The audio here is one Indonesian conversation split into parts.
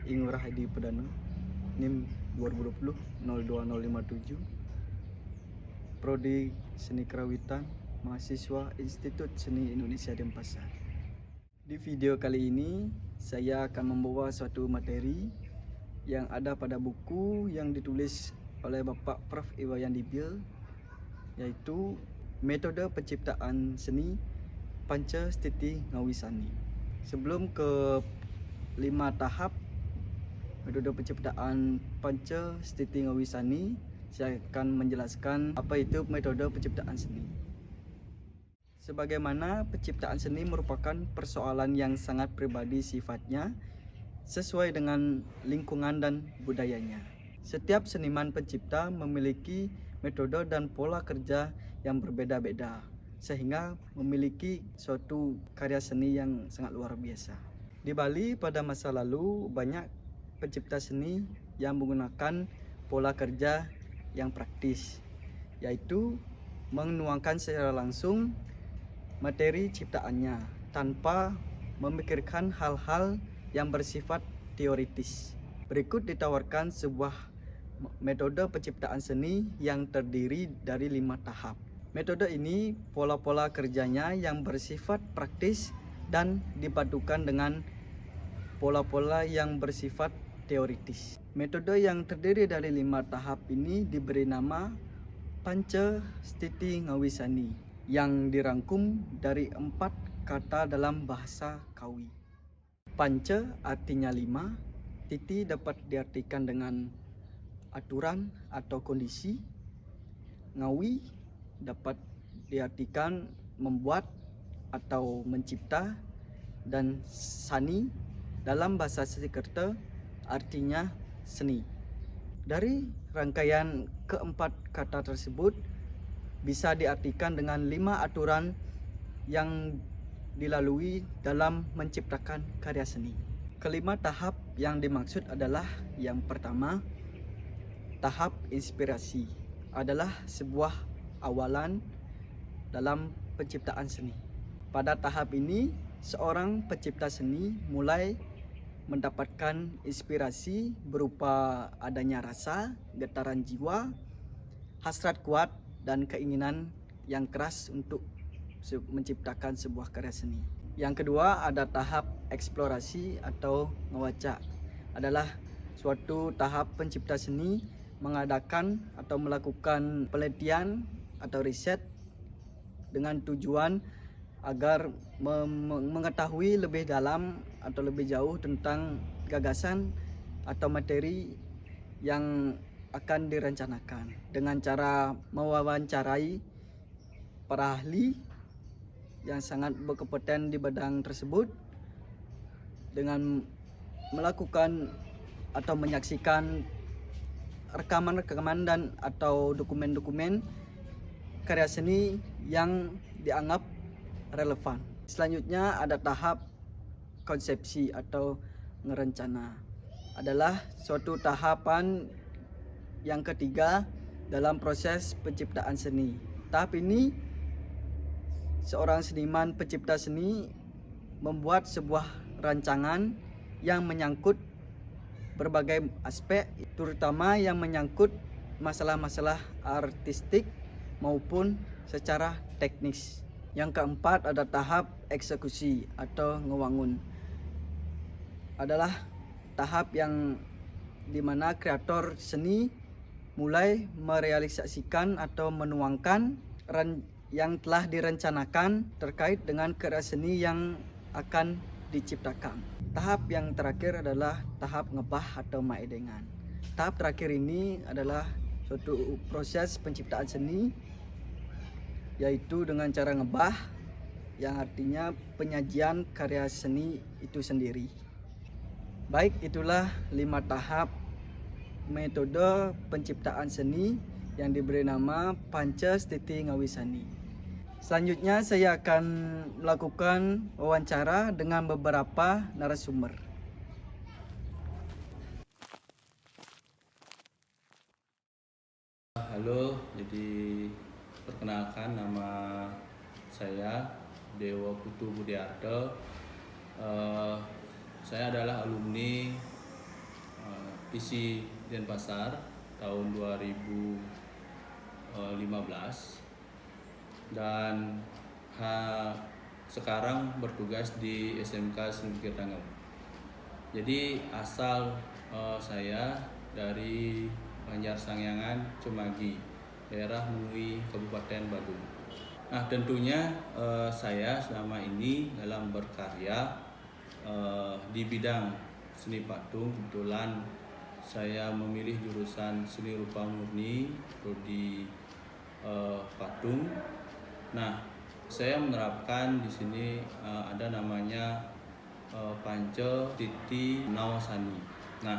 Ingurah Hadi Perdana, NIM 2020 02057, Prodi Seni Kerawitan, mahasiswa Institut Seni Indonesia Denpasar. Di video kali ini saya akan membawa suatu materi yang ada pada buku yang ditulis oleh Bapak Prof. Iwayan Dibil, yaitu Metode Penciptaan Seni Panca Stiti Ngawisani. Sebelum ke 5 tahap metode penciptaan Panca Stiti Ngawisani, saya akan menjelaskan apa itu metode penciptaan seni. Sebagaimana penciptaan seni merupakan persoalan yang sangat pribadi sifatnya, sesuai dengan lingkungan dan budayanya. Setiap seniman pencipta memiliki metode dan pola kerja yang berbeda-beda, sehingga memiliki suatu karya seni yang sangat luar biasa. Di Bali pada masa lalu banyak pencipta seni yang menggunakan pola kerja yang praktis, yaitu menuangkan secara langsung materi ciptaannya tanpa memikirkan hal-hal yang bersifat teoritis. Berikut ditawarkan sebuah metode penciptaan seni yang terdiri dari 5 tahap. Metode ini pola-pola kerjanya yang bersifat praktis dan dipadukan dengan pola-pola yang bersifat teoritis. Metode yang terdiri dari 5 tahap ini diberi nama Panca Stiti Ngawisani, yang dirangkum dari 4 kata dalam bahasa Kawi. Panca artinya 5, titi dapat diartikan dengan aturan atau kondisi, ngawi dapat diartikan membuat atau mencipta, dan sani dalam bahasa Sanskerta artinya seni. Dari rangkaian keempat kata tersebut bisa diartikan dengan 5 aturan yang dilalui dalam menciptakan karya seni. Kelima tahap yang dimaksud adalah yang pertama, tahap inspirasi adalah sebuah awalan dalam penciptaan seni. Pada tahap ini, seorang pencipta seni mulai mendapatkan inspirasi berupa adanya rasa, getaran jiwa, hasrat kuat, dan keinginan yang keras untuk menciptakan sebuah karya seni. Yang kedua ada tahap eksplorasi atau ngewacak. Adalah suatu tahap pencipta seni mengadakan atau melakukan penelitian atau riset dengan tujuan agar mengetahui lebih dalam atau lebih jauh tentang gagasan atau materi yang akan direncanakan dengan cara mewawancarai para ahli yang sangat berkompeten di bidang tersebut dengan melakukan atau menyaksikan rekaman-rekaman dan atau dokumen-dokumen karya seni yang dianggap relevan. Selanjutnya ada tahap konsepsi atau ngerencana. Adalah suatu tahapan yang ketiga dalam proses penciptaan seni. Tahap ini seorang seniman pencipta seni membuat sebuah rancangan yang menyangkut berbagai aspek, terutama yang menyangkut masalah-masalah artistik maupun secara teknis. Yang keempat ada tahap eksekusi atau ngewangun. Adalah tahap yang dimana kreator seni mulai merealisasikan atau menuangkan yang telah direncanakan terkait dengan karya seni yang akan diciptakan. Tahap yang terakhir adalah tahap ngebah atau maedengan. Tahap terakhir ini adalah suatu proses penciptaan seni, yaitu dengan cara ngebah, yang artinya penyajian karya seni itu sendiri. Baik, itulah 5 tahap metode penciptaan seni yang diberi nama Panca Stiti Ngawisani. Selanjutnya saya akan melakukan wawancara dengan beberapa narasumber. Halo, jadi perkenalkan nama saya Dewa Putu Budiarto. Saya adalah alumni isi Denpasar tahun 2015 dan sekarang bertugas di SMK Sri Tangam. Jadi asal saya dari Banjarsangyangan, Cemagi, daerah Mui, Kabupaten Badung. Nah, tentunya saya selama ini dalam berkarya di bidang seni patung. Kebetulan saya memilih jurusan seni rupa murni prodi patung. Nah, saya menerapkan di sini ada namanya Panca Titi Nawasani. Nah,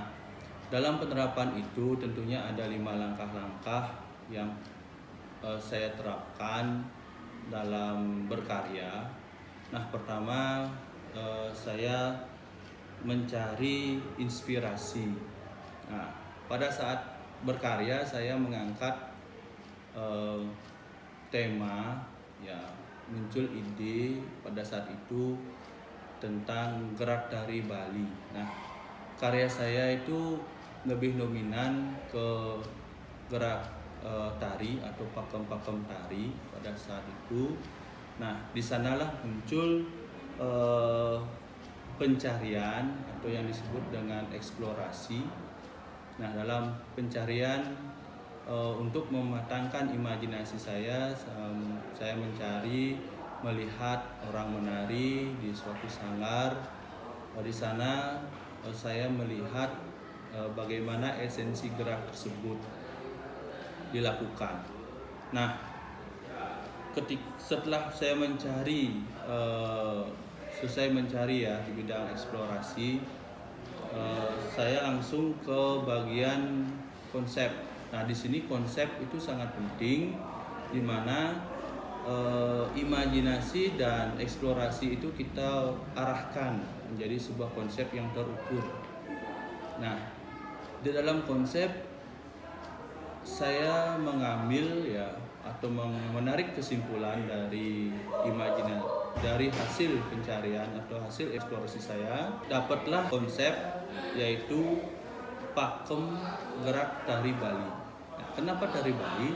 dalam penerapan itu tentunya ada 5 langkah-langkah yang saya terapkan dalam berkarya. Nah, pertama saya mencari inspirasi. Nah, pada saat berkarya saya mengangkat tema, ya, muncul ide pada saat itu tentang gerak tari Bali. Nah, karya saya itu lebih dominan ke gerak tari atau pakem-pakem tari pada saat itu. Nah, di sanalah muncul pencarian atau yang disebut dengan eksplorasi. Nah, dalam pencarian untuk mematangkan imajinasi saya mencari, melihat orang menari di suatu sanggar. Di sana saya melihat bagaimana esensi gerak tersebut dilakukan. Nah, setelah saya mencari, selesai mencari ya di bidang eksplorasi, saya langsung ke bagian konsep. Nah, di sini konsep itu sangat penting, di mana imajinasi dan eksplorasi itu kita arahkan menjadi sebuah konsep yang terukur. Nah, di dalam konsep saya mengambil ya atau menarik kesimpulan dari dari hasil pencarian atau hasil eksplorasi saya, dapatlah konsep yaitu pakem gerak tari Bali. Nah, kenapa tari Bali?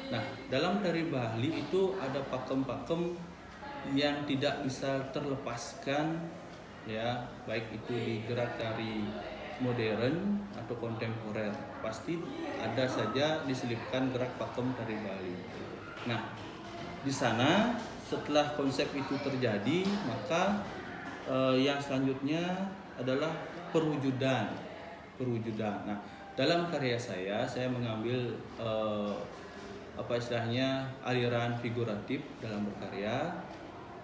Nah, dalam tari Bali itu ada pakem-pakem yang tidak bisa terlepaskan, ya, baik itu di gerak tari modern atau kontemporer, pasti ada saja diselipkan gerak pakem tari Bali. Nah, di sana setelah konsep itu terjadi, maka yang selanjutnya adalah perwujudan. Nah, dalam karya saya mengambil aliran figuratif dalam berkarya,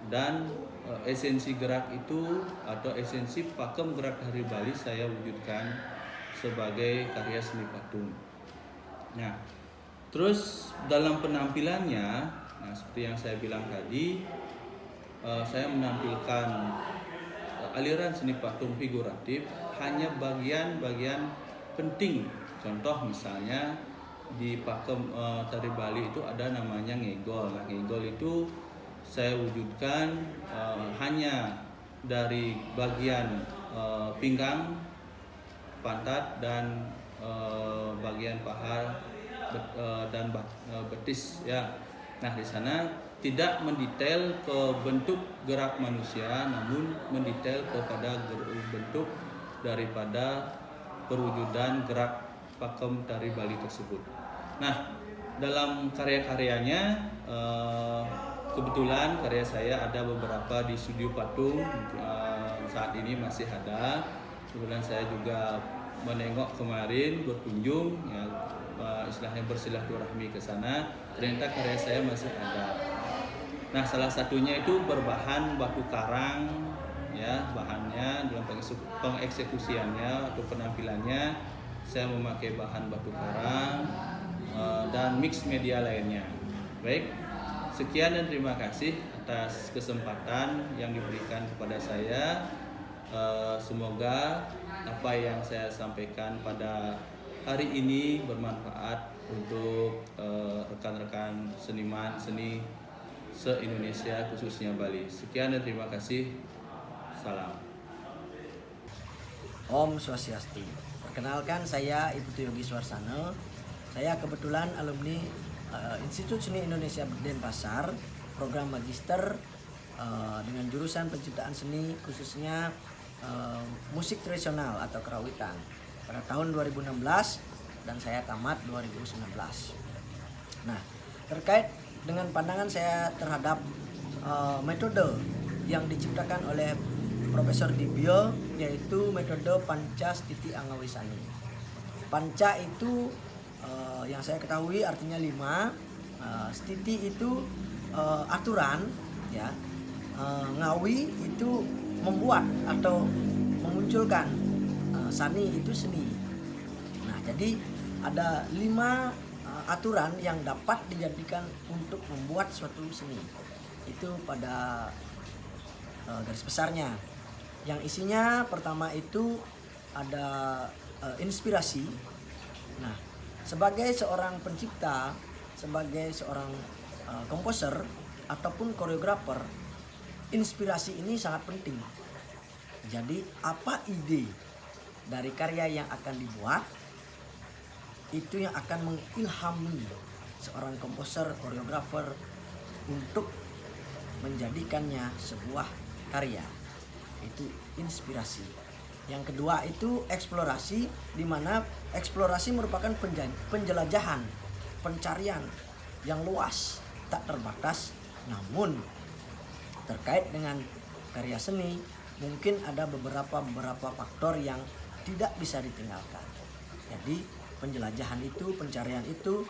dan esensi gerak itu atau esensi pakem gerak tari Bali saya wujudkan sebagai karya seni patung. Nah, terus dalam penampilannya, nah, seperti yang saya bilang tadi, saya menampilkan aliran seni patung figuratif hanya bagian-bagian penting. Contoh misalnya di pakem tari Bali itu ada namanya ngegol. Nah, ngegol itu saya wujudkan hanya dari bagian pinggang, pantat, dan bagian paha dan betis, ya. Nah, di sana tidak mendetail ke bentuk gerak manusia, namun mendetail kepada bentuk daripada perwujudan gerak pakem tari Bali tersebut. Nah, dalam karya-karyanya kebetulan karya saya ada beberapa di studio patung, saat ini masih ada. Kebetulan saya juga menengok kemarin, berkunjung, ya, istilahnya bersilaturahmi ke sana. Ternyata karya saya masih ada. Nah, salah satunya itu berbahan batu karang, ya, bahannya dalam pengeksekusiannya atau penampilannya saya memakai bahan batu karang dan mix media lainnya. Baik, sekian dan terima kasih atas kesempatan yang diberikan kepada saya. Semoga apa yang saya sampaikan pada hari ini bermanfaat untuk rekan-rekan seniman seni se-Indonesia, khususnya Bali. Sekian dan terima kasih. Salam. Om Swastiastu. Perkenalkan, saya Ibtu Yogi Swarsana. Saya kebetulan alumni Institut Seni Indonesia Denpasar, program magister dengan jurusan penciptaan seni, khususnya musik tradisional atau kerawitan pada tahun 2016, dan saya tamat 2019. Nah, terkait dengan pandangan saya terhadap metode yang diciptakan oleh Profesor Dibyo, yaitu metode Panca Stiti Angawisani. Panca itu yang saya ketahui artinya 5, stiti itu aturan, ya. Ngawi itu membuat atau memunculkan, sani itu seni. Nah, jadi ada 5 aturan yang dapat dijadikan untuk membuat suatu seni. Itu pada garis besarnya. Yang isinya pertama itu ada inspirasi. Nah, sebagai seorang pencipta, sebagai seorang komposer ataupun koreografer, inspirasi ini sangat penting. Jadi apa ide dari karya yang akan dibuat, itu yang akan mengilhami seorang komposer, koreografer untuk menjadikannya sebuah karya. Itu inspirasi. Yang kedua itu eksplorasi, di mana eksplorasi merupakan penjelajahan, pencarian yang luas, tak terbatas. Namun terkait dengan karya seni, mungkin ada beberapa faktor yang tidak bisa ditinggalkan. Jadi penjelajahan itu, pencarian itu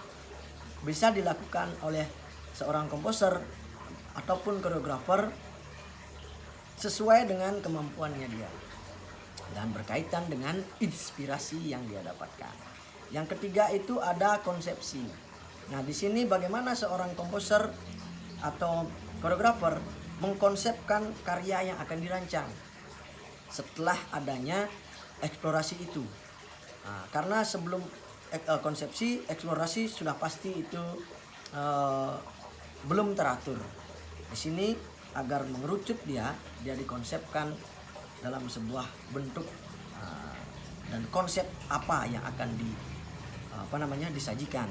bisa dilakukan oleh seorang komposer ataupun koreografer sesuai dengan kemampuannya dia dan berkaitan dengan inspirasi yang dia dapatkan. Yang ketiga itu ada konsepsi. Nah, di sini bagaimana seorang komposer atau koreografer mengkonsepkan karya yang akan dirancang setelah adanya eksplorasi itu. Nah, karena sebelum konsepsi, eksplorasi sudah pasti itu belum teratur. Di sini agar mengerucut dia dikonsepkan dalam sebuah bentuk dan konsep apa yang akan disajikan.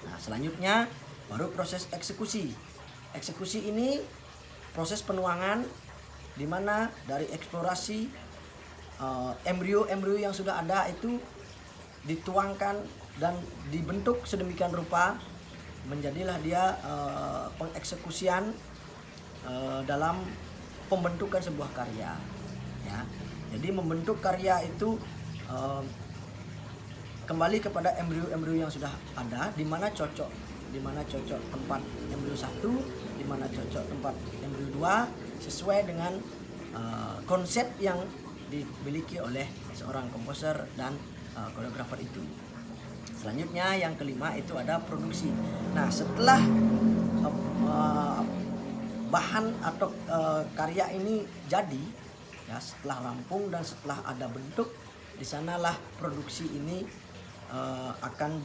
Nah, selanjutnya baru proses eksekusi. Eksekusi ini proses penuangan, di mana dari eksplorasi embrio yang sudah ada itu dituangkan dan dibentuk sedemikian rupa, menjadilah dia pengeksekusian dalam pembentukan sebuah karya, ya. Jadi membentuk karya itu kembali kepada embrio yang sudah ada, di mana cocok tempat embrio 1, di mana cocok tempat embrio 2, sesuai dengan konsep yang dimiliki oleh seorang komposer dan koreografer itu. Selanjutnya yang kelima itu ada produksi. Nah, setelah bahan atau karya ini jadi, ya, setelah rampung dan setelah ada bentuk, di sanalah produksi ini akan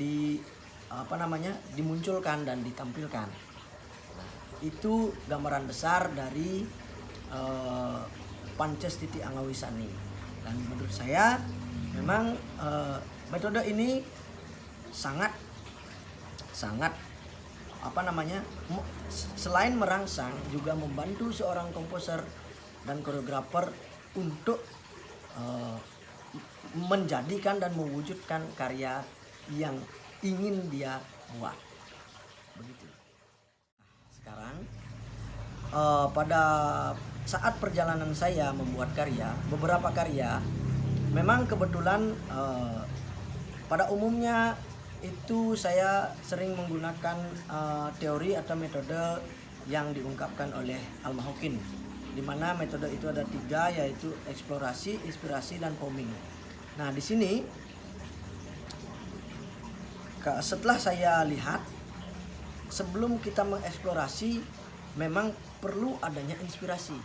dimunculkan dan ditampilkan. Nah, itu gambaran besar dari Panca Stiti Angawisani. Dan menurut saya memang metode ini sangat selain merangsang, juga membantu seorang komposer dan koreografer untuk menjadikan dan mewujudkan karya yang ingin dia buat. Begitu. Sekarang pada saat perjalanan saya membuat karya, beberapa karya, memang kebetulan pada umumnya itu saya sering menggunakan teori atau metode yang diungkapkan oleh Al-Mahokin, di mana metode itu ada 3, yaitu eksplorasi, inspirasi, dan poming. Nah, di sini setelah saya lihat, sebelum kita mengeksplorasi memang perlu adanya inspirasi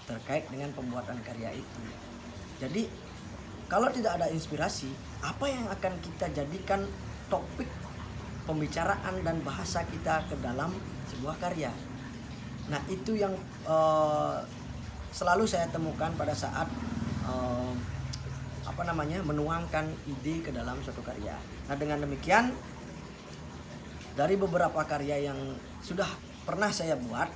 terkait dengan pembuatan karya itu. Jadi kalau tidak ada inspirasi, apa yang akan kita jadikan topik pembicaraan dan bahasa kita ke dalam sebuah karya? Nah, itu yang selalu saya temukan pada saat menuangkan ide ke dalam suatu karya. Nah, dengan demikian dari beberapa karya yang sudah pernah saya buat,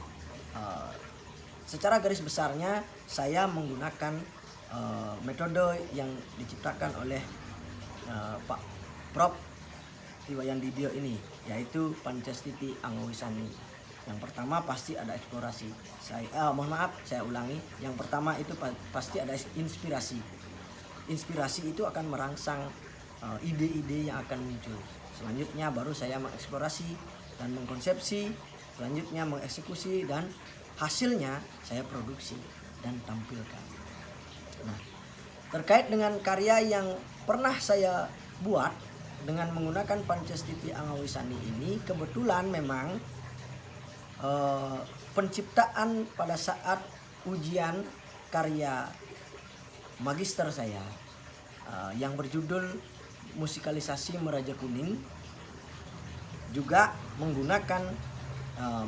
secara garis besarnya saya menggunakan metode yang diciptakan oleh Pak Prof. Iwayan Dibyo ini, yaitu Pancastiti Angowisani. Yang pertama pasti ada eksplorasi. Saya ulangi. Yang pertama itu pasti ada inspirasi. Inspirasi itu akan merangsang ide-ide yang akan muncul. Selanjutnya baru saya mengeksplorasi dan mengkonsepsi. Selanjutnya mengeksekusi dan hasilnya saya produksi dan tampilkan. Nah, terkait dengan karya yang pernah saya buat dengan menggunakan Pancastiti Angowisani ini, kebetulan memang penciptaan pada saat ujian karya magister saya yang berjudul Musikalisasi Meraja Kuning juga menggunakan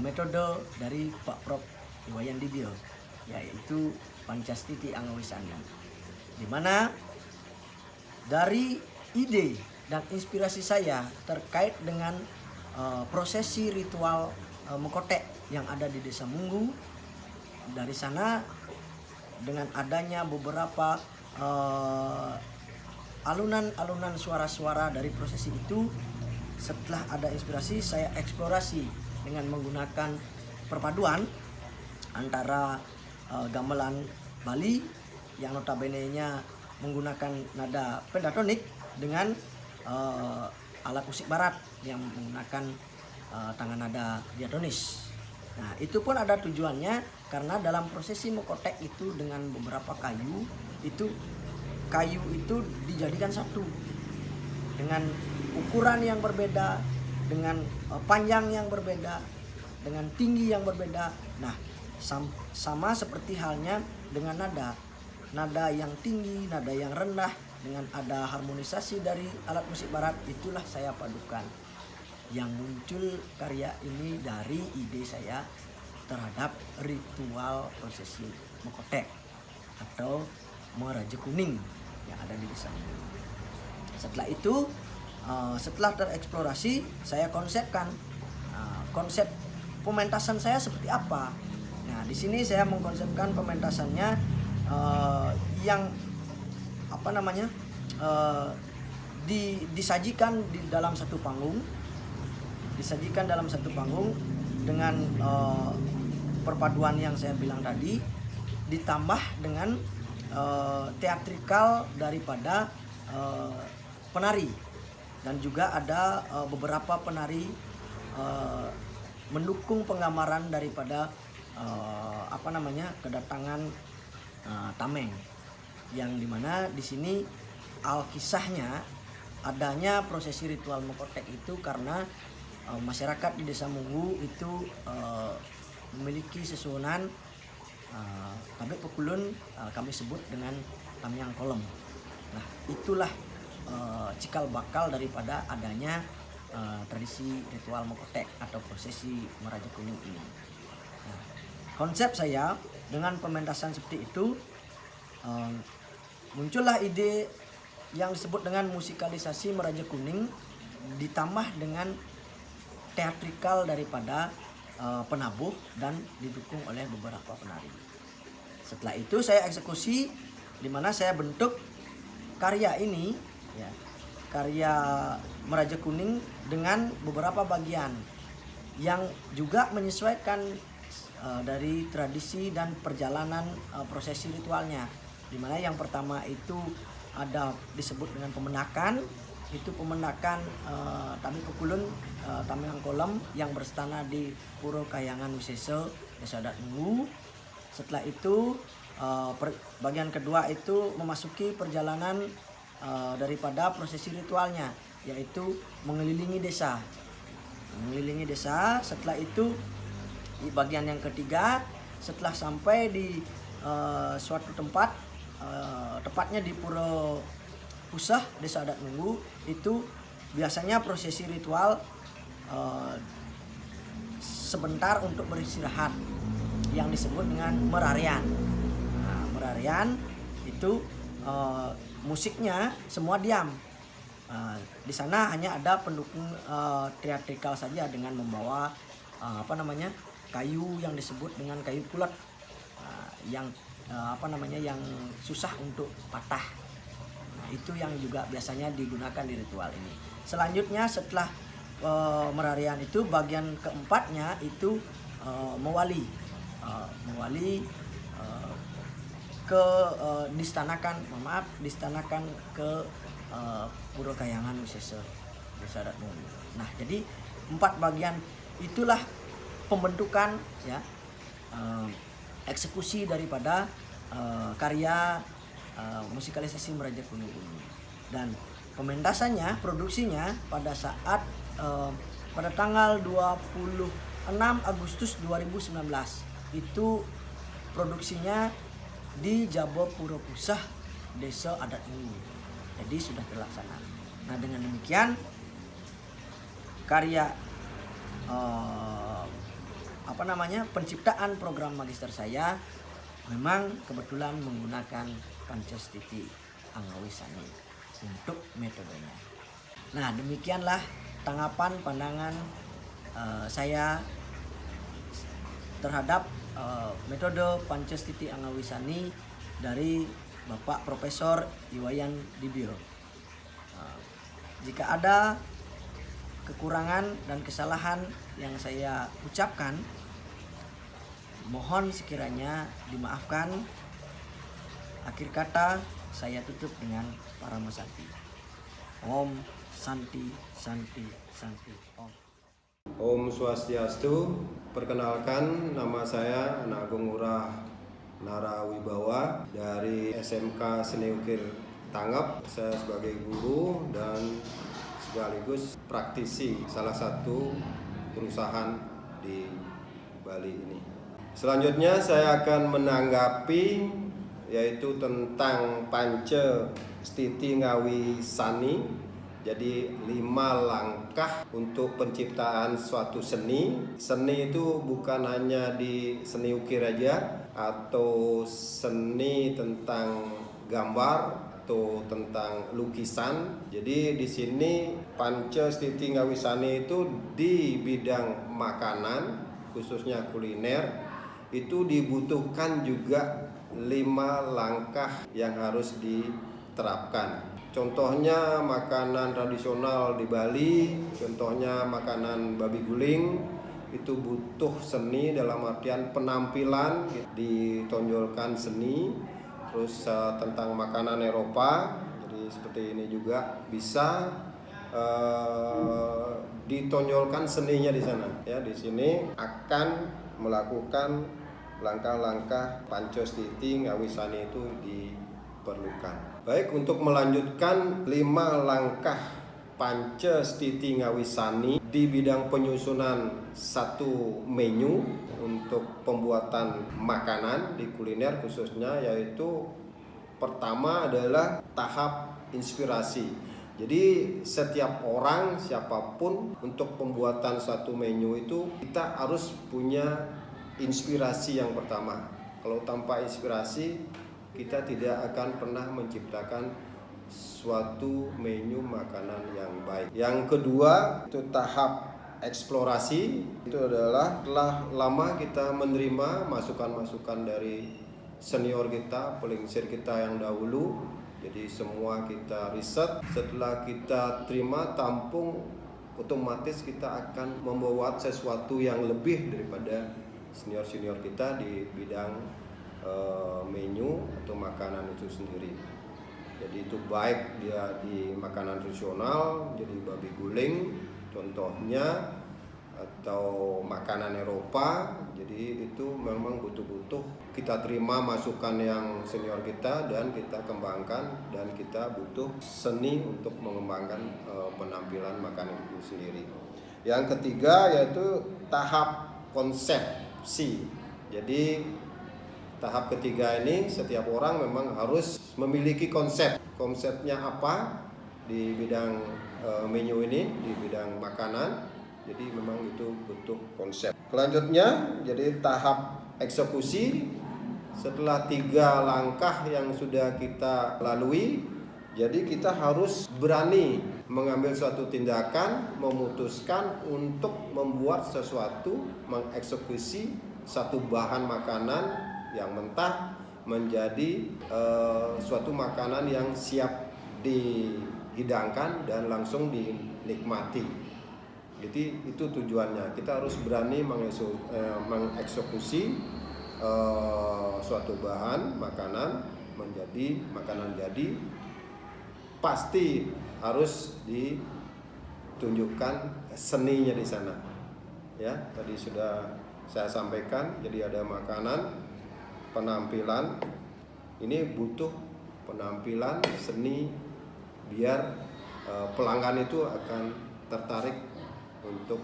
metode dari Pak Prof. Iwayan Dibyo, yaitu Pancastiti Angowisani, di mana dari ide dan inspirasi saya terkait dengan prosesi ritual Mekotek yang ada di Desa Munggu. Dari sana dengan adanya beberapa alunan-alunan suara-suara dari prosesi itu, setelah ada inspirasi saya eksplorasi dengan menggunakan perpaduan antara gamelan Bali yang notabene-nya menggunakan nada pentatonik dengan alat musik barat yang menggunakan tangan nada diatonis. Nah, itu pun ada tujuannya karena dalam prosesi Mekotek itu dengan beberapa kayu itu dijadikan satu dengan ukuran yang berbeda, dengan panjang yang berbeda, dengan tinggi yang berbeda. Nah, sama seperti halnya dengan nada yang tinggi, nada yang rendah, dengan ada harmonisasi dari alat musik barat, itulah saya padukan. Yang muncul karya ini dari ide saya terhadap ritual prosesi Mekotek atau Meraja Kuning yang ada di desa. Setelah itu, setelah tereksplorasi, saya konsepkan konsep pementasan saya seperti apa. Nah, di sini saya mengkonsepkan pementasannya yang disajikan dalam satu panggung, dengan perpaduan yang saya bilang tadi, ditambah dengan teatrikal daripada penari, dan juga ada beberapa penari mendukung penggambaran daripada kedatangan tameng, yang dimana di sini alkisahnya adanya prosesi ritual Mekotek itu karena masyarakat di Desa Munggu itu memiliki sesuunan Kabeh Pekulun, kami sebut dengan Tamyang Kolom. Nah, itulah cikal bakal daripada adanya tradisi ritual Mekotek atau prosesi Meraja Kuning ini. Nah, konsep saya dengan pementasan seperti itu, muncullah ide yang disebut dengan musikalisasi Meraja Kuning ditambah dengan teatrikal daripada penabuh dan didukung oleh beberapa penari. Setelah itu saya eksekusi, di mana saya bentuk karya ini, ya, karya Meraja Kuning dengan beberapa bagian yang juga menyesuaikan dari tradisi dan perjalanan prosesi ritualnya. Di mana yang pertama itu ada disebut dengan pemenakan. Itu pemenakan Tami Pekulun, Tamyang Kolom yang berstana di Puro Kayangan Wisesa, Desa Adat Munggu. Setelah itu bagian kedua itu memasuki perjalanan daripada prosesi ritualnya, yaitu mengelilingi desa. Setelah itu di bagian yang ketiga, setelah sampai di suatu tempat, tepatnya di Puro Pusah, Desa Adat Munggu, itu biasanya prosesi ritual sebentar untuk beristirahat yang disebut dengan merarian. Nah, merarian itu musiknya semua diam. Di sana hanya ada pendukung teatrikal saja dengan membawa kayu yang disebut dengan kayu pulet yang yang susah untuk patah. Nah, itu yang juga biasanya digunakan di ritual ini. Selanjutnya setelah merarian itu, bagian keempatnya itu mewali ke distanakan ke Pura Kahyangan Wisesa Desa Adat Mulu. Nah, jadi 4 bagian itulah pembentukan ya eksekusi daripada karya musikalisasi Meraja Kuno ini. Dan pementasannya, produksinya pada saat pada tanggal 26 Agustus 2019 itu produksinya di Jabo Pura Pusah Desa Adat Mulu. Jadi sudah terlaksana. Nah, dengan demikian karya penciptaan program magister saya memang kebetulan menggunakan Pancastiti Angawisani untuk metodenya. Nah, demikianlah tanggapan pandangan saya terhadap metode Pancastiti Angawisani dari Bapak Profesor Iwayan Dibio. Jika ada kekurangan dan kesalahan yang saya ucapkan, mohon sekiranya dimaafkan. Akhir kata saya tutup dengan Parama Santi. Om Santi Santi Santi Om. Om Swastiastu. Perkenalkan, nama saya Anak Agung Ngurah Narawibawa dari SMK Seni Ukir Tangep. Saya sebagai guru dan sekaligus praktisi salah satu perusahaan di Bali ini. Selanjutnya saya akan menanggapi yaitu tentang Pancastiti Ngawisani. Jadi 5 langkah untuk penciptaan suatu seni. Seni itu bukan hanya di seni ukir aja, atau seni tentang gambar atau tentang lukisan. Jadi di sini Pancastiti Ngawisani itu di bidang makanan, khususnya kuliner, itu dibutuhkan juga 5 langkah yang harus diterapkan. Contohnya makanan tradisional di Bali, contohnya makanan babi guling, itu butuh seni dalam artian penampilan, ditonjolkan seni. Terus tentang makanan Eropa, jadi seperti ini juga bisa ditonjolkan seninya di sana. Ya, di sini akan melakukan langkah-langkah Pancastiti Ngawisani itu diperlukan. Baik, untuk melanjutkan 5 langkah Pancastiti Ngawisani di bidang penyusunan satu menu untuk pembuatan makanan di kuliner khususnya, yaitu pertama adalah tahap inspirasi. Jadi setiap orang, siapapun, untuk pembuatan satu menu itu kita harus punya inspirasi yang pertama. Kalau tanpa inspirasi, kita tidak akan pernah menciptakan suatu menu makanan yang baik. Yang kedua itu tahap eksplorasi. Itu adalah setelah lama kita menerima masukan-masukan dari senior kita, pelingsir kita yang dahulu. Jadi semua kita riset. Setelah kita terima, tampung, otomatis kita akan membuat sesuatu yang lebih daripada senior-senior kita di bidang menu atau makanan itu sendiri. Jadi itu baik dia di makanan tradisional, jadi babi guling contohnya, atau makanan Eropa. Jadi itu memang butuh-butuh kita terima masukan yang senior kita dan kita kembangkan, dan kita butuh seni untuk mengembangkan penampilan makanan itu sendiri. Yang ketiga yaitu tahap konsepsi. Jadi tahap ketiga ini setiap orang memang harus memiliki konsep. Konsepnya apa di bidang menu ini, di bidang makanan. Jadi memang itu butuh konsep. Selanjutnya jadi tahap eksekusi. Setelah 3 langkah yang sudah kita lalui, jadi kita harus berani mengambil suatu tindakan, memutuskan untuk membuat sesuatu, mengeksekusi satu bahan makanan yang mentah menjadi suatu makanan yang siap dihidangkan dan langsung dinikmati. Jadi itu tujuannya. Kita harus berani mengeksekusi suatu bahan makanan menjadi makanan jadi. Pasti harus ditunjukkan seninya di sana. Ya, tadi sudah saya sampaikan. Jadi ada makanan, penampilan. Ini butuh penampilan seni biar pelanggan itu akan tertarik untuk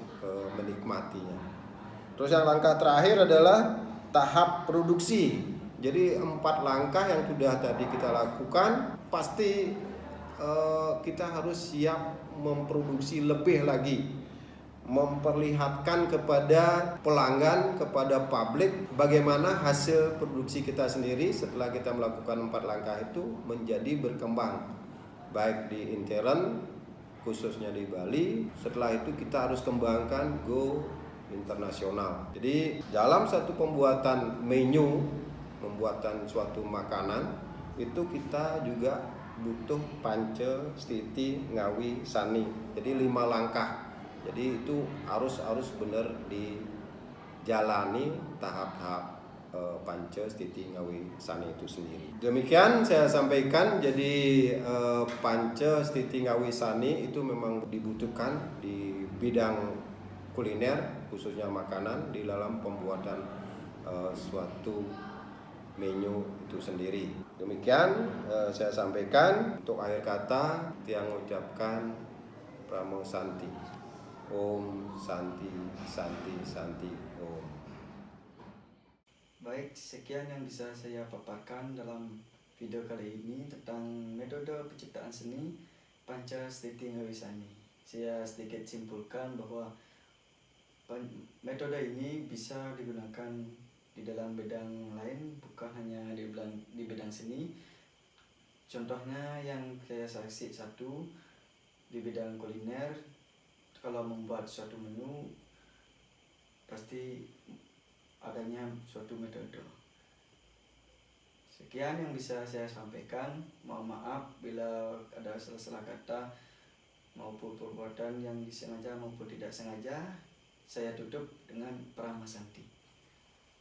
menikmatinya. Terus yang langkah terakhir adalah tahap produksi. Jadi 4 langkah yang sudah tadi kita lakukan, pasti kita harus siap memproduksi lebih lagi, memperlihatkan kepada pelanggan, kepada publik bagaimana hasil produksi kita sendiri setelah kita melakukan 4 langkah itu menjadi berkembang, baik di intern khususnya di Bali. Setelah itu kita harus kembangkan go internasional. Jadi dalam satu pembuatan menu, pembuatan suatu makanan itu kita juga butuh Panca, Stiti, Ngawi, Sani. Jadi 5 langkah. Jadi itu harus benar dijalani tahap-tahap Panca, Stiti, Ngawi, Sani itu sendiri. Demikian saya sampaikan. Jadi Panca, Stiti, Ngawi, Sani itu memang dibutuhkan di bidang kuliner, khususnya makanan, di dalam pembuatan suatu menu itu sendiri. Demikian saya sampaikan. Untuk akhir kata, Tiang ucapkan Pramo Santi. Om Santi, Santi, Santi, Om. Baik, sekian yang bisa saya paparkan dalam video kali ini tentang metode penciptaan seni Panca, Stiti, Ngawi, Sani. Saya sedikit simpulkan bahwa metode ini bisa digunakan di dalam bidang lain, bukan hanya di bidang seni. Contohnya yang saya saksi satu di bidang kuliner, kalau membuat suatu menu pasti adanya suatu metode. Sekian yang bisa saya sampaikan. Mohon maaf bila ada salah-salah kata maupun perbuatan yang disengaja maupun tidak sengaja. Saya tutup dengan Prama Santi.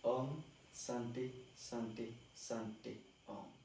Om Santi, Santi, Santi, Om.